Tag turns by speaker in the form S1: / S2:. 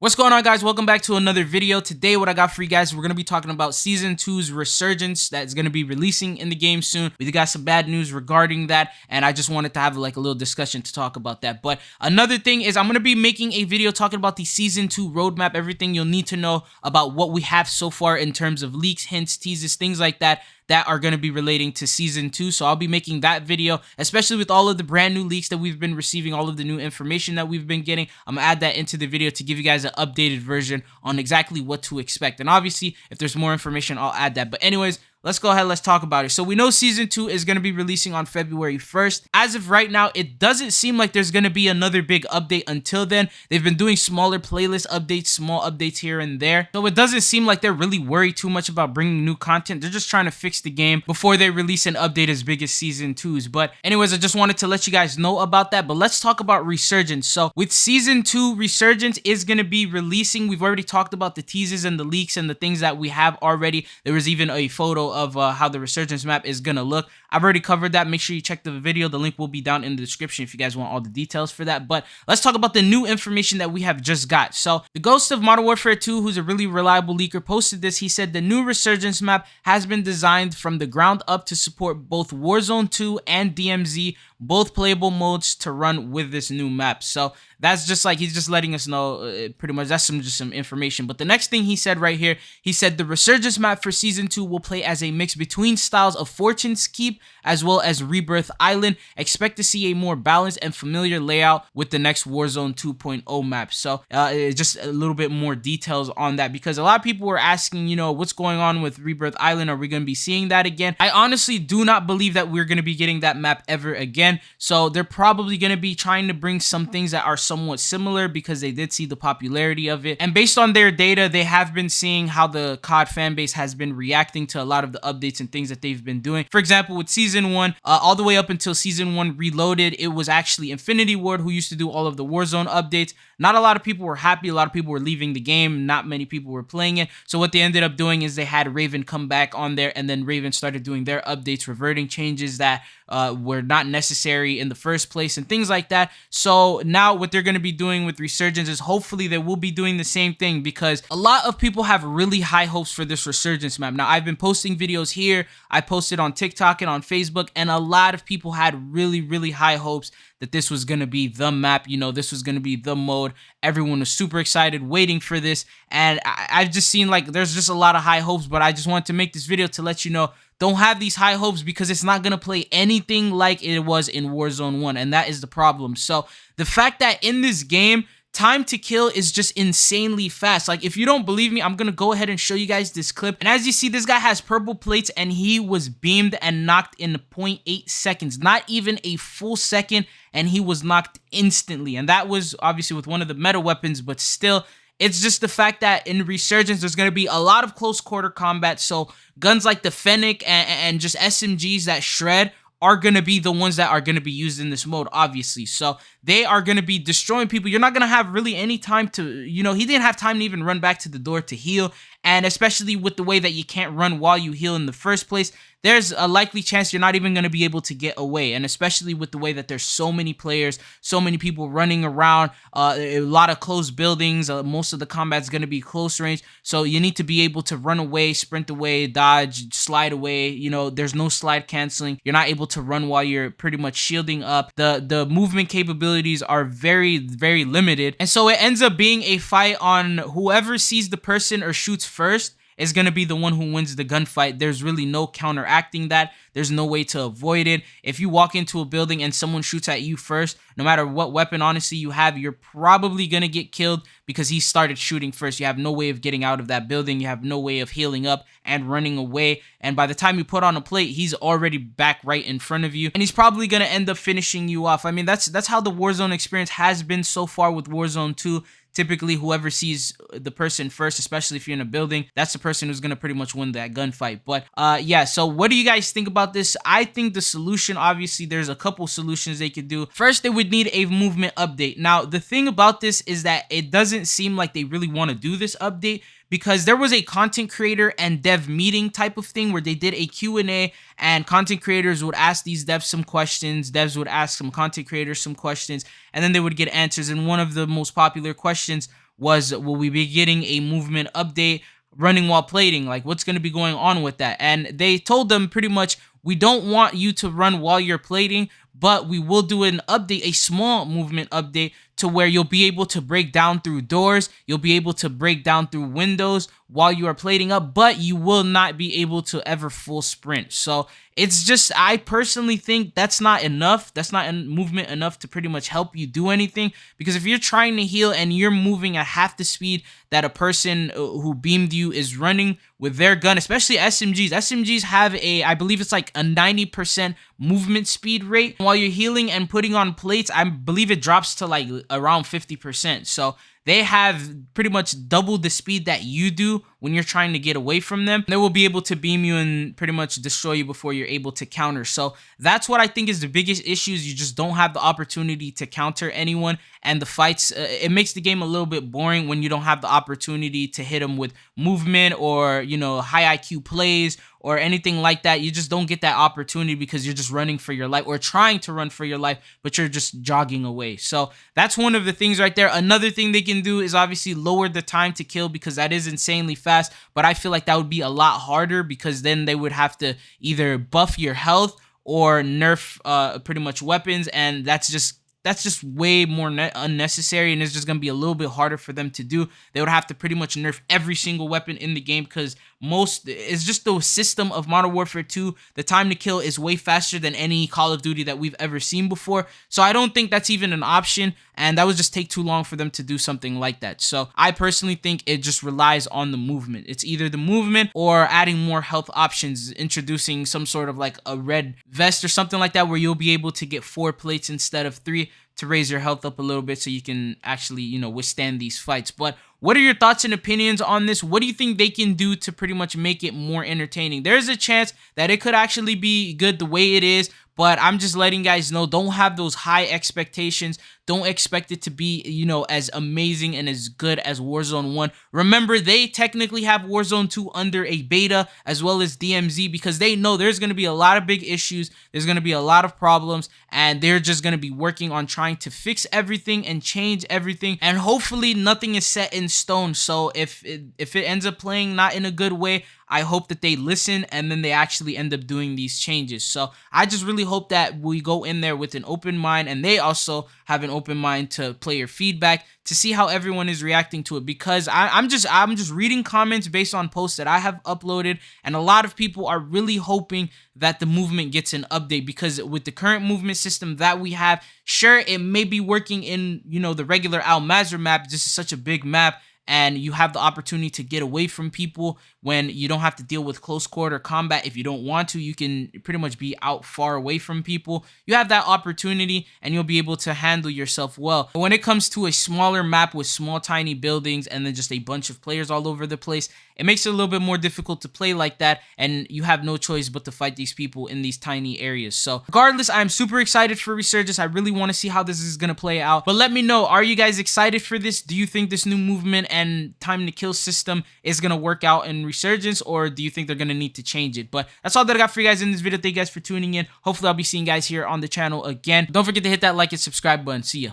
S1: What's going on, guys? Welcome back to another video. Today, what I got for you guys, we're going to be talking about Season 2's Resurgence that's going to be releasing in the game soon. We got some bad news regarding that, and I just wanted to have like a little discussion to talk about that. But another thing is I'm going to be making a video talking about the Season 2 roadmap, everything you'll need to know about what we have so far in terms of leaks, hints, teases, things like that are going to be relating to Season 2. So I'll be making that video, especially with all of the brand new leaks that we've been receiving, all of the new information that we've been getting. I'm going to add that into the video to give you guys an updated version on exactly what to expect. And obviously, if there's more information, I'll add that. But anyways, let's go ahead, let's talk about it. So we know Season 2 is going to be releasing on February 1st. As of right now, it doesn't seem like there's going to be another big update until then. They've been doing smaller playlist updates, small updates here and there. So it doesn't seem like they're really worried too much about bringing new content. They're just trying to fix the game before they release an update as big as Season 2's. But anyways, I just wanted to let you guys know about that. But let's talk about Resurgence. So with Season 2, Resurgence is going to be releasing. We've already talked about the teases and the leaks and the things that we have already. There was even a photo of how the Resurgence map is gonna look. I've already covered that. Make sure you check the video. The link will be down in the description if you guys want all the details for that. But let's talk about the new information that we have just got. So the Ghost of Modern Warfare 2, who's a really reliable leaker, posted this. He said the new Resurgence map has been designed from the ground up to support both Warzone 2 and DMZ, both playable modes to run with this new map. So that's just like, he's just letting us know pretty much. That's just some information. But the next thing he said right here, he said the Resurgence map for Season 2 will play as a mix between styles of Fortune's Keep as well as Rebirth Island. Expect to see a more balanced and familiar layout with the next Warzone 2.0 map. So just a little bit more details on that, because a lot of people were asking, you know, what's going on with Rebirth Island? Are we going to be seeing that again? I honestly do not believe that we're going to be getting that map ever again. So they're probably going to be trying to bring some things that are somewhat similar because they did see the popularity of it. And based on their data, they have been seeing how the COD fan base has been reacting to a lot of the updates and things that they've been doing. For example, with Season 1, all the way up until Season 1 Reloaded, it was actually Infinity Ward who used to do all of the Warzone updates. Not a lot of people were happy. A lot of people were leaving the game. Not many people were playing it. So what they ended up doing is they had Raven come back on there, and then Raven started doing their updates, reverting changes that were not necessary in the first place and things like that. So now what they're going to be doing with Resurgence is hopefully they will be doing the same thing, because a lot of people have really high hopes for this Resurgence map. Now, I've been posting videos here. I posted on TikTok and on Facebook, and a lot of people had really high hopes that this was going to be the map, you know, this was going to be the mode. Everyone was super excited, waiting for this, and I've just seen like there's just a lot of high hopes. But I just wanted to make this video to let you know, don't have these high hopes, because it's not going to play anything like it was in Warzone 1, and that is the problem. So the fact that in this game, time to kill is just insanely fast. Like, if you don't believe me, I'm gonna go ahead and show you guys this clip. And as you see, this guy has purple plates, and he was beamed and knocked in 0.8 seconds, not even a full second, and he was knocked instantly. And that was obviously with one of the meta weapons, but still, it's just the fact that in Resurgence, there's going to be a lot of close quarter combat. So guns like the Fennec and just SMGs that shred are going to be the ones that are going to be used in this mode, obviously. So they are going to be destroying people. You're not going to have really any time to, you know, he didn't have time to even run back to the door to heal. And especially with the way that you can't run while you heal in the first place, there's a likely chance you're not even going to be able to get away. And especially with the way that there's so many players, so many people running around, a lot of closed buildings, most of the combat's going to be close range. So you need to be able to run away, sprint away, dodge, slide away. You know, there's no slide canceling. You're not able to run while you're pretty much shielding up. The movement capabilities are very limited. And so it ends up being a fight on whoever sees the person or shoots first is going to be the one who wins the gunfight. There's really no counteracting that. There's no way to avoid it. If you walk into a building and someone shoots at you first, no matter what weapon honestly you have, you're probably going to get killed because he started shooting first. You have no way of getting out of that building. You have no way of healing up and running away. And by the time you put on a plate, he's already back right in front of you, and he's probably going to end up finishing you off. I mean, that's how the Warzone experience has been so far with Warzone 2. Typically, whoever sees the person first, especially if you're in a building, that's the person who's going to pretty much win that gunfight. But yeah, so what do you guys think about this? I think the solution, obviously, there's a couple solutions they could do. First, they would need a movement update. Now, the thing about this is that it doesn't seem like they really want to do this update, because there was a content creator and dev meeting type of thing where they did a Q&A, and content creators would ask these devs some questions, devs would ask some content creators some questions, and then they would get answers. And one of the most popular questions was, will we be getting a movement update running while plating? Like, what's going to be going on with that? And they told them pretty much, we don't want you to run while you're plating, but we will do an update, a small movement update, to where you'll be able to break down through doors, you'll be able to break down through windows while you are plating up, but you will not be able to ever full sprint. So it's just, I personally think that's not enough. That's not movement enough to pretty much help you do anything, because if you're trying to heal and you're moving at half the speed that a person who beamed you is running with their gun, especially SMGs have a, I believe it's like a 90% movement speed rate. While you're healing and putting on plates, I believe it drops to like around 50%. So they have pretty much double the speed that you do when you're trying to get away from them. They will be able to beam you and pretty much destroy you before you're able to counter. So that's what I think is the biggest issue, is you just don't have the opportunity to counter anyone. And the fights, it makes the game a little bit boring when you don't have the opportunity to hit them with movement or, you know, high IQ plays or anything like that. You just don't get that opportunity because you're just running for your life or trying to run for your life, but you're just jogging away. So that's one of the things right there. Another thing they can do is obviously lower the time to kill, because that is insanely fast, but I feel like that would be a lot harder, because then they would have to either buff your health or nerf pretty much weapons, and that's just way more unnecessary, and it's just going to be a little bit harder for them to do. They would have to pretty much nerf every single weapon in the game, because it's just the system of Modern Warfare 2. The time to kill is way faster than any Call of Duty that we've ever seen before. So I don't think that's even an option, and that would just take too long for them to do something like that. So I personally think it just relies on the movement. It's either the movement or adding more health options, introducing some sort of like a red vest or something like that, where you'll be able to get 4 plates instead of 3 to raise your health up a little bit so you can actually, you know, withstand these fights. But what are your thoughts and opinions on this? What do you think they can do to pretty much make it more entertaining? There's a chance that it could actually be good the way it is, but I'm just letting guys know, don't have those high expectations. Don't expect it to be, you know, as amazing and as good as Warzone 1. Remember, they technically have Warzone 2 under a beta as well as DMZ, because they know there's going to be a lot of big issues. There's going to be a lot of problems, and they're just going to be working on trying to fix everything and change everything. And hopefully nothing is set in stone. So if it ends up playing not in a good way, I hope that they listen and then they actually end up doing these changes. So I just really hope that we go in there with an open mind, and they also have an open mind to player feedback to see how everyone is reacting to it, because I'm just reading comments based on posts that I have uploaded, and a lot of people are really hoping that the movement gets an update, because with the current movement system that we have, sure, it may be working in, you know, the regular Al Mazrah map. This is such a big map, and you have the opportunity to get away from people when you don't have to deal with close quarter combat. If you don't want to, you can pretty much be out far away from people. You have that opportunity, and you'll be able to handle yourself well. But when it comes to a smaller map with small tiny buildings and then just a bunch of players all over the place, it makes it a little bit more difficult to play like that, and you have no choice but to fight these people in these tiny areas. So regardless, I'm super excited for Resurgence. I really want to see how this is going to play out. But let me know, are you guys excited for this? Do you think this new movement and time to kill system is going to work out in Resurgence, or do you think they're going to need to change it? But that's all that I got for you guys in this video. Thank you guys for tuning in. Hopefully I'll be seeing you guys here on the channel again. Don't forget to hit that like and subscribe button. See ya.